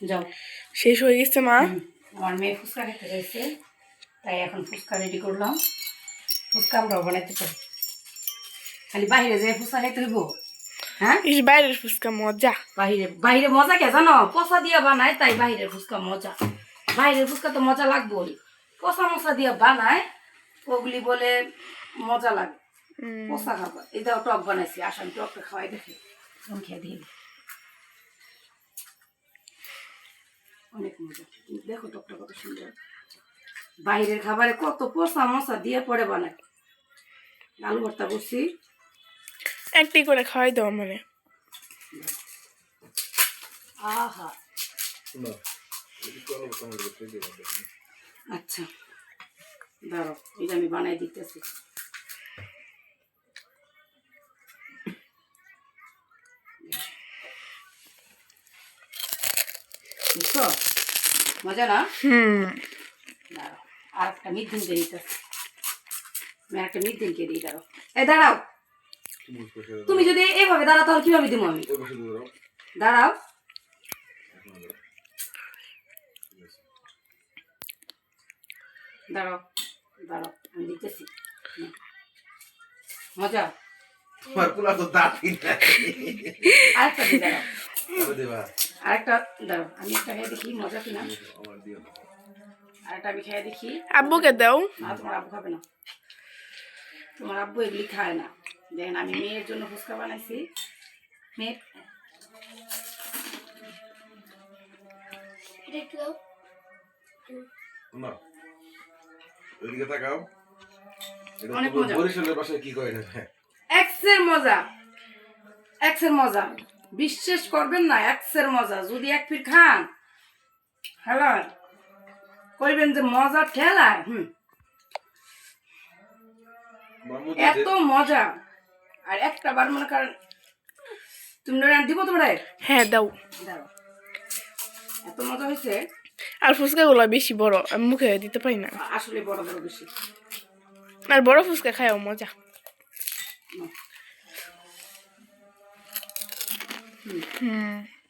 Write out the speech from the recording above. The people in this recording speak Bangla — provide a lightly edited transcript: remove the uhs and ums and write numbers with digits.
যাও শেষ হয়ে গেছে মা। আমার মেয়ে ফুচকা খেতে রয়েছে, তাই এখন ফুচকা রেডি করলাম। ফুচকা আমরাও বানাইতে পারি, খালি বাইরে যে ফুচকা খাইতে হইব। হ্যাঁ, বাইরের ফুচকা মজা। বাইরে মজা কে জানো? পচা দিয়া বানায়, তাই বাইরের ফুচকা মজা। বাইরের ফুচকা তো মজা লাগবোই, পচা মশা দিয়া বানায়, ওগুলি বলে মজা লাগে। পচা খাবার এই দাও, টক বানাইছি, আসাম টকটা খাওয়াই দেখে খেয়ে দিয়ে অনেক মজা। দেখো টকটা কত সুন্দর। বাইরের খাবারে কত পচা মশা দিয়ে পরে বানায়। আলু ভর্তা করছি, একটি করে খাওয়াই দাও মানে। আহা আচ্ছা দাঁড়াও, এটা আমি বানাই দিতেছি। বুঝছো মজা না? দাঁড়াও, আর একটা মিথিনকে দিতেছি। আমি একটা মিথিনকে দিই। দাঁড়াও, এই দাঁড়াও, তুমি যদি এভাবে দাঁড়াও তাহলে কিভাবে দিব আমি? দাঁড়াও, দাঁড়াও, দাঁড়াও, আমি দিতেছি। মজা আরেকটা দিই, দাঁড়াও, আরেকটা দাঁড়াও, আমি একটা খেয়ে দেখি মজা কিনা। আরেকটা আমি খেয়ে দেখি। আব্বুকে দাও। না, তোমার আব্বু খাবে না, তোমার আব্বু এগুলি খায় না। দেখেন আমি মেয়ের জন্য ফুচকা বানাইছি। মেয়ে অনেক মজা, বরিশালের ভাষায় কি কয় না, এক্সের মজা, এক্সের মজা, বিশ্বাস করবেন না, এক্সের মজা। যদি এক পিঠ খান হ্যালো কইবেন যে মজা ঠেলায়। এত মজা। আর একটা বার মনে করেন তুমি দিব তোমরা। হ্যাঁ দাও। দাও, এত মজা হয়েছে। আর ফুচকা গুলো বেশি বড়, আমি মুখে দিতে পারি না। আসলে বড় বড় বেশি, আর বড় ফুচকা খায়ও মজা।